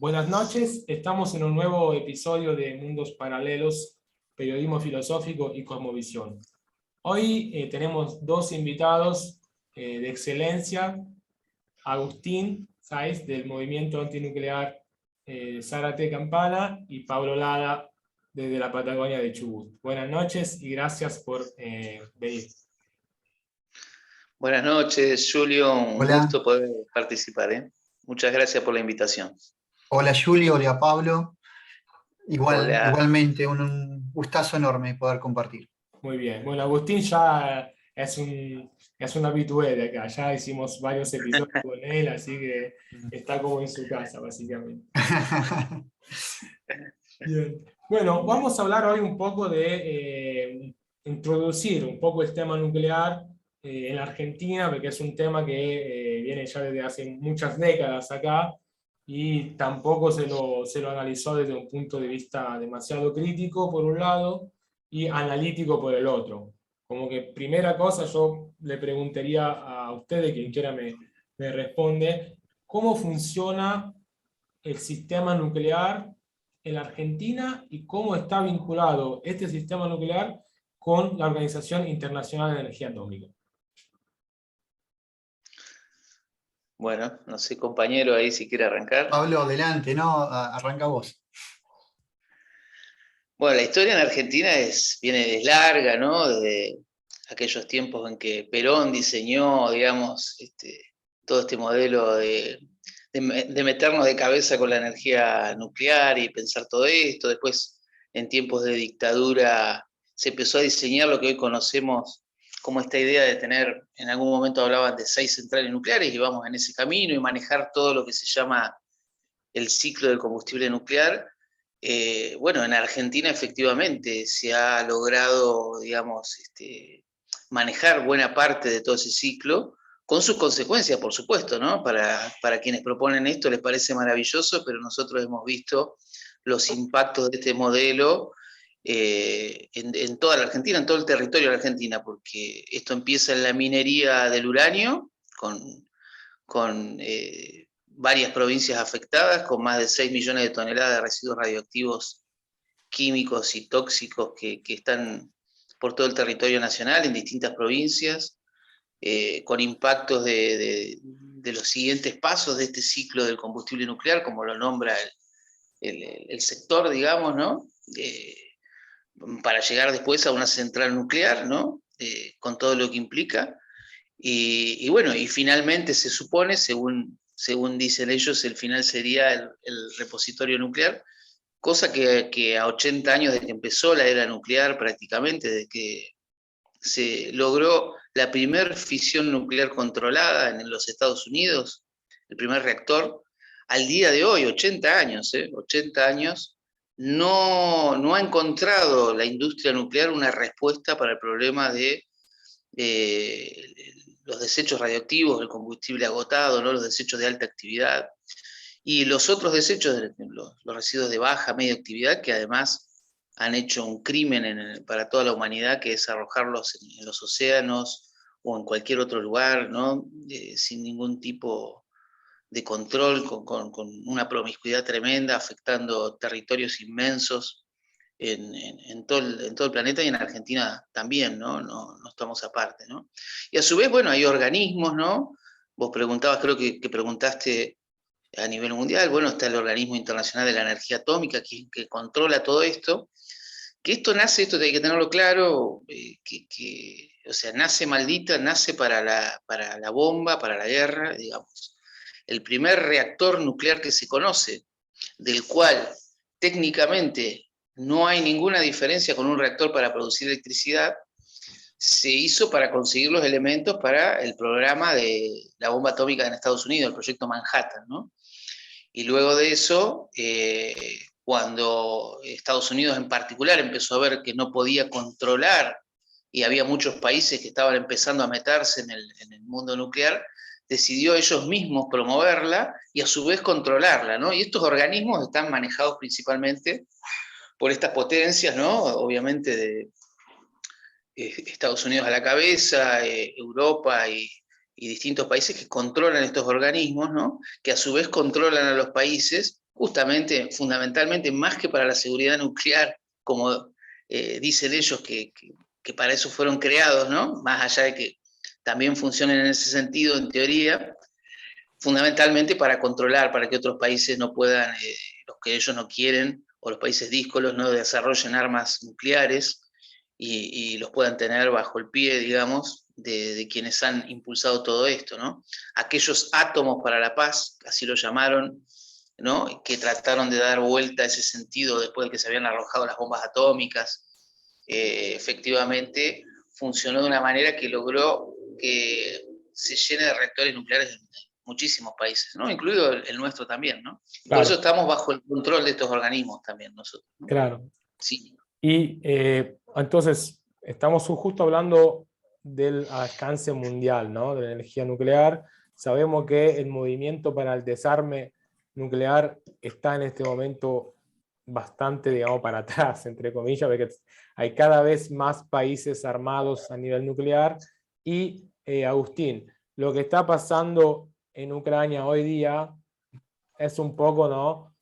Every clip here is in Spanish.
Buenas noches, estamos en un nuevo episodio de Mundos Paralelos, Periodismo Filosófico y Cosmovisión. Hoy tenemos dos invitados de excelencia, Agustín Sáez del Movimiento Antinuclear Zárate Campana y Pablo Lada desde la Patagonia de Chubut. Buenas noches y gracias por venir. Buenas noches, Julio, un Hola. gusto poder participar, ¿eh? Muchas gracias por la invitación. Hola Julio, hola Pablo. Hola. Igualmente, un gustazo enorme poder compartir. Muy bien. Bueno, Agustín ya es un habitué de acá. Ya hicimos varios episodios con él, así que está como en su casa, básicamente. Bien. Bueno, vamos a hablar hoy un poco de introducir un poco el tema nuclear en la Argentina, porque es un tema que viene ya desde hace muchas décadas acá y tampoco se lo analizó desde un punto de vista demasiado crítico, por un lado, y analítico por el otro. Como que primera cosa, yo le preguntaría a ustedes, quien quiera me responde, ¿cómo funciona el sistema nuclear en la Argentina y cómo está vinculado este sistema nuclear con la Organización Internacional de Energía Atómica? Bueno, no sé, compañero, ahí si quiere arrancar. Pablo, adelante, ¿no? Arranca vos. Bueno, la historia en Argentina viene larga, ¿no? Desde aquellos tiempos en que Perón diseñó, digamos, todo este modelo de meternos de cabeza con la energía nuclear y pensar todo esto. Después, en tiempos de dictadura, se empezó a diseñar lo que hoy conocemos como esta idea de tener, en algún momento hablaban de 6 centrales nucleares y vamos en ese camino y manejar todo lo que se llama el ciclo del combustible nuclear. Bueno, en Argentina efectivamente se ha logrado, digamos, manejar buena parte de todo ese ciclo, con sus consecuencias, por supuesto, ¿no? Para quienes proponen esto les parece maravilloso, pero nosotros hemos visto los impactos de este modelo en toda la Argentina, en todo el territorio de la Argentina, porque esto empieza en la minería del uranio, con varias provincias afectadas, con más de 6 millones de toneladas de residuos radioactivos químicos y tóxicos que están por todo el territorio nacional, en distintas provincias, con impactos de los siguientes pasos de este ciclo del combustible nuclear, como lo nombra el sector, digamos, ¿no? Para llegar después a una central nuclear, ¿no? Con todo lo que implica. Y bueno, y finalmente se supone, según dicen ellos, el final sería el repositorio nuclear, cosa que a 80 años de que empezó la era nuclear prácticamente, de que se logró la primera fisión nuclear controlada en los Estados Unidos, el primer reactor, al día de hoy, 80 años, 80 años, no ha encontrado la industria nuclear una respuesta para el problema de los desechos radioactivos, el combustible agotado, ¿no? Los desechos de alta actividad, y los otros desechos, los residuos de baja, media actividad, que además han hecho un crimen para toda la humanidad, que es arrojarlos en los océanos o en cualquier otro lugar, ¿no? Sin ningún tipo de control, con una promiscuidad tremenda, afectando territorios inmensos en todo el planeta y en Argentina también, ¿no? No estamos aparte, ¿no? Y a su vez, bueno, hay organismos, ¿no? Vos preguntabas, creo que preguntaste a nivel mundial, bueno, está el Organismo Internacional de la Energía Atómica que controla todo esto, que esto hay que tenerlo claro, o sea, nace maldita, nace para la bomba, para la guerra, digamos. El primer reactor nuclear que se conoce, del cual técnicamente no hay ninguna diferencia con un reactor para producir electricidad, se hizo para conseguir los elementos para el programa de la bomba atómica en Estados Unidos, el proyecto Manhattan, ¿no? Y luego de eso, cuando Estados Unidos en particular empezó a ver que no podía controlar y había muchos países que estaban empezando a meterse en el mundo nuclear, decidió ellos mismos promoverla y a su vez controlarla, ¿no? Y estos organismos están manejados principalmente por estas potencias, ¿no? Obviamente de Estados Unidos a la cabeza, Europa y distintos países que controlan estos organismos, ¿no? Que a su vez controlan a los países justamente, fundamentalmente, más que para la seguridad nuclear, como dicen ellos que para eso fueron creados, ¿no? Más allá de que también funcionen en ese sentido, en teoría, fundamentalmente para controlar, para que otros países no puedan, los que ellos no quieren, o los países díscolos no desarrollen armas nucleares y los puedan tener bajo el pie, digamos, de quienes han impulsado todo esto, ¿no? Aquellos átomos para la paz, así lo llamaron, ¿no? Que trataron de dar vuelta a ese sentido después de que se habían arrojado las bombas atómicas, efectivamente funcionó de una manera que logró que se llene de reactores nucleares en muchísimos países, ¿no? Incluido el nuestro también, ¿no? Claro. Por eso estamos bajo el control de estos organismos también nosotros, ¿no? Claro. Sí. Y entonces, estamos justo hablando del alcance mundial, ¿no? De la energía nuclear. Sabemos que el movimiento para el desarme nuclear está en este momento bastante, digamos, para atrás, entre comillas, porque hay cada vez más países armados a nivel nuclear. Y, Agustín, lo que está pasando en Ucrania hoy día es un poco, ¿no?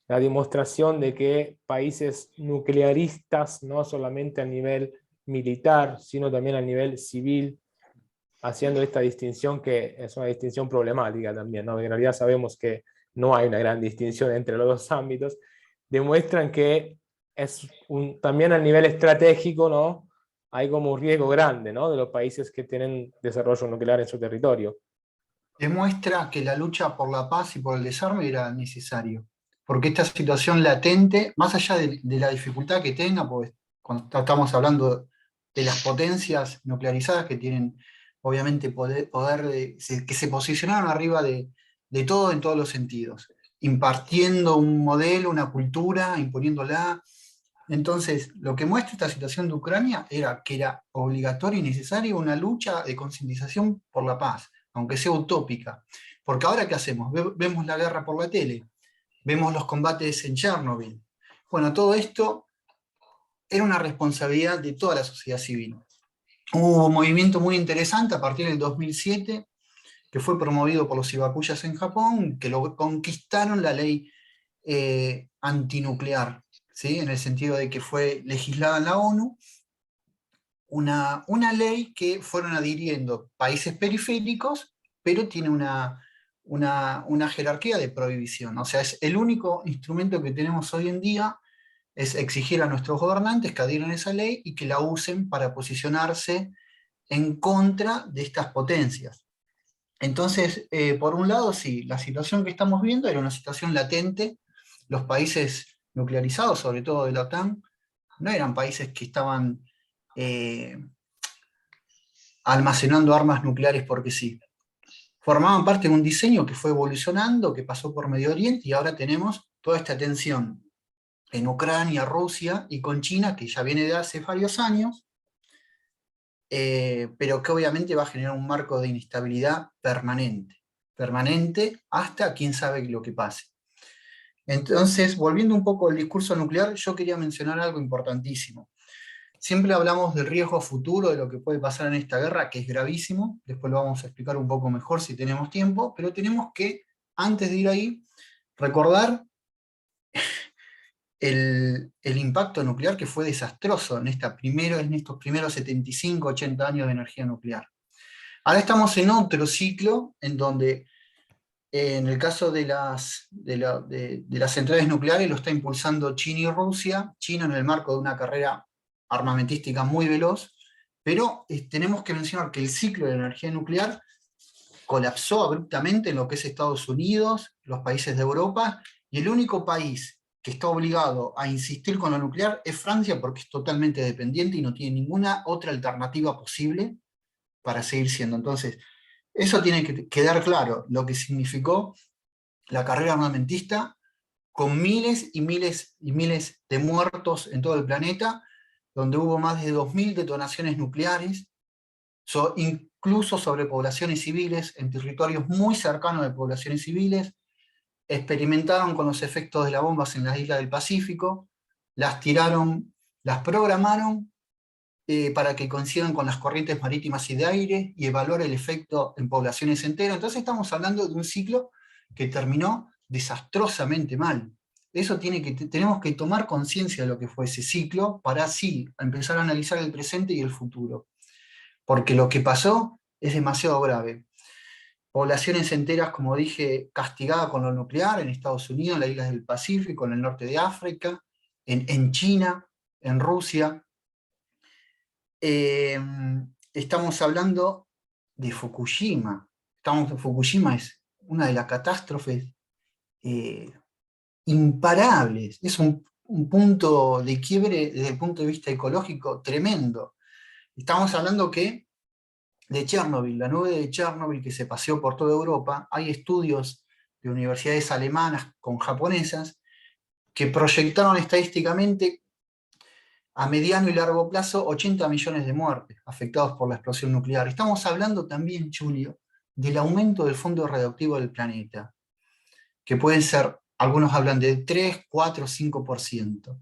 La demostración de que países nuclearistas, no solamente a nivel militar, sino también a nivel civil, haciendo esta distinción que es una distinción problemática también, ¿no? En realidad sabemos que no hay una gran distinción entre los dos ámbitos, demuestran que también a nivel estratégico, ¿no? Hay como un riesgo grande, ¿no? De los países que tienen desarrollo nuclear en su territorio. Demuestra que la lucha por la paz y por el desarme era necesario, porque esta situación latente, más allá de la dificultad que tenga, porque cuando estamos hablando de las potencias nuclearizadas que tienen obviamente que se posicionaron arriba de todo en todos los sentidos, impartiendo un modelo, una cultura, imponiéndola. Entonces, lo que muestra esta situación de Ucrania era que era obligatoria y necesaria una lucha de concientización por la paz, aunque sea utópica. Porque ahora, ¿qué hacemos? Vemos la guerra por la tele, vemos los combates en Chernobyl. Bueno, todo esto era una responsabilidad de toda la sociedad civil. Hubo un movimiento muy interesante a partir del 2007, que fue promovido por los Ibakuyas en Japón, que lo conquistaron la ley antinuclear, ¿sí? En el sentido de que fue legislada en la ONU, una ley que fueron adhiriendo países periféricos, pero tiene una jerarquía de prohibición. O sea, es el único instrumento que tenemos hoy en día es exigir a nuestros gobernantes que adhieran a esa ley y que la usen para posicionarse en contra de estas potencias. Entonces, por un lado, sí, la situación que estamos viendo era una situación latente. Los países nuclearizados, sobre todo de la OTAN, no eran países que estaban almacenando armas nucleares porque sí. Formaban parte de un diseño que fue evolucionando, que pasó por Medio Oriente, y ahora tenemos toda esta tensión en Ucrania, Rusia y con China, que ya viene de hace varios años, pero que obviamente va a generar un marco de inestabilidad permanente hasta quién sabe lo que pase. Entonces, volviendo un poco al discurso nuclear, yo quería mencionar algo importantísimo. Siempre hablamos del riesgo futuro, de lo que puede pasar en esta guerra, que es gravísimo, después lo vamos a explicar un poco mejor si tenemos tiempo, pero tenemos que, antes de ir ahí, recordar el impacto nuclear que fue desastroso en estos primeros 75, 80 años de energía nuclear. Ahora estamos en otro ciclo en donde, en el caso de las centrales nucleares, lo está impulsando China y Rusia, China en el marco de una carrera armamentística muy veloz, pero tenemos que mencionar que el ciclo de la energía nuclear colapsó abruptamente en lo que es Estados Unidos, los países de Europa, y el único país que está obligado a insistir con lo nuclear es Francia, porque es totalmente dependiente y no tiene ninguna otra alternativa posible para seguir siendo. Entonces, eso tiene que quedar claro, lo que significó la carrera armamentista, con miles y miles y miles de muertos en todo el planeta, donde hubo más de 2000 detonaciones nucleares, incluso sobre poblaciones civiles, en territorios muy cercanos de poblaciones civiles. Experimentaron con los efectos de las bombas en las islas del Pacífico, las tiraron, las programaron para que coincidan con las corrientes marítimas y de aire y evaluar el efecto en poblaciones enteras. Entonces estamos hablando de un ciclo que terminó desastrosamente mal. Tenemos que tomar conciencia de lo que fue ese ciclo para así empezar a analizar el presente y el futuro. Porque lo que pasó es demasiado grave. Poblaciones enteras, como dije, castigadas con lo nuclear en Estados Unidos, en las islas del Pacífico, en el norte de África, en China, en Rusia. Estamos hablando de Fukushima. Fukushima es una de las catástrofes imparables. Es un punto de quiebre desde el punto de vista ecológico tremendo. Estamos hablando de Chernobyl, la nube de Chernobyl que se paseó por toda Europa. Hay estudios de universidades alemanas con japonesas que proyectaron estadísticamente a mediano y largo plazo 80 millones de muertes afectados por la explosión nuclear. Estamos hablando también, Julio, del aumento del fondo radioactivo del planeta, que pueden ser, algunos hablan de 3, 4, 5%,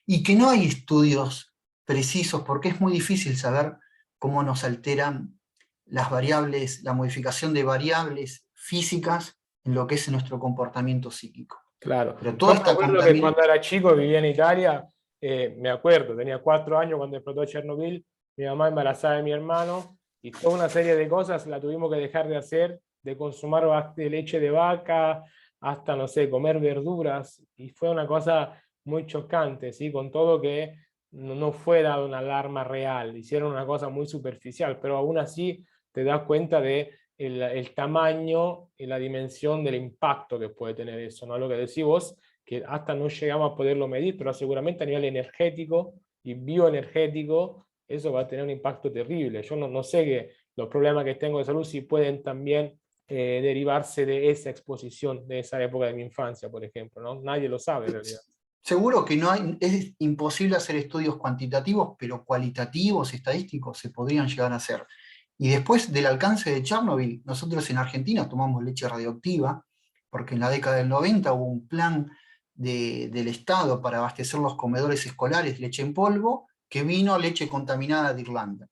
y que no hay estudios precisos porque es muy difícil saber cómo nos alteran las variables, la modificación de variables físicas en lo que es nuestro comportamiento psíquico. Claro. Pero Yo toda me esta acuerdo que cuando era chico vivía en Italia, me acuerdo, tenía 4 años cuando explotó Chernobyl, mi mamá embarazada de mi hermano, y toda una serie de cosas la tuvimos que dejar de hacer, de consumir leche de vaca, hasta, no sé, comer verduras, y fue una cosa muy chocante, ¿sí? Con todo que no fue dada una alarma real, hicieron una cosa muy superficial, pero aún así te das cuenta de el tamaño y la dimensión del impacto que puede tener eso, ¿no? Lo que decís vos, que hasta no llegamos a poderlo medir, pero seguramente a nivel energético y bioenergético, eso va a tener un impacto terrible. Yo no sé que los problemas que tengo de salud si pueden también derivarse de esa exposición, de esa época de mi infancia, por ejemplo, ¿no? Nadie lo sabe en realidad. Seguro que es imposible hacer estudios cuantitativos, pero cualitativos, estadísticos, se podrían llegar a hacer. Y después del alcance de Chernobyl, nosotros en Argentina tomamos leche radioactiva, porque en la década del 90 hubo un plan del Estado para abastecer los comedores escolares de leche en polvo, que vino leche contaminada de Irlanda.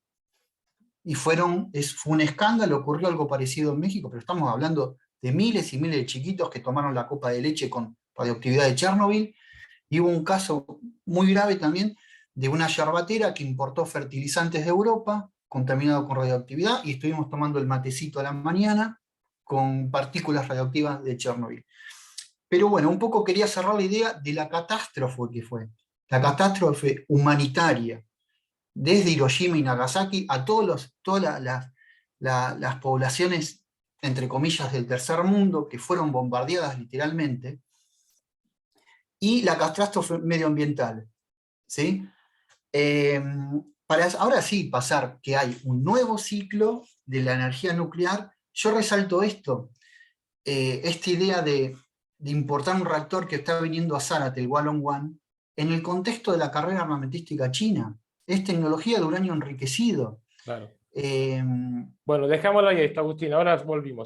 Y fue un escándalo, ocurrió algo parecido en México, pero estamos hablando de miles y miles de chiquitos que tomaron la copa de leche con radioactividad de Chernobyl. Y hubo un caso muy grave también de una yerbatera que importó fertilizantes de Europa, contaminado con radioactividad, y estuvimos tomando el matecito a la mañana con partículas radioactivas de Chernobyl. Pero bueno, un poco quería cerrar la idea de la catástrofe que fue. La catástrofe humanitaria, desde Hiroshima y Nagasaki a todas las poblaciones, entre comillas, del tercer mundo, que fueron bombardeadas literalmente, y la catástrofe medioambiental, ¿sí? Para ahora sí pasar que hay un nuevo ciclo de la energía nuclear, yo resalto esta idea de importar un reactor que está viniendo a Zárate, el Wallong-1, en el contexto de la carrera armamentística china. Es tecnología de uranio enriquecido. Claro. Bueno, dejámoslo ahí, Agustín, ahora volvimos.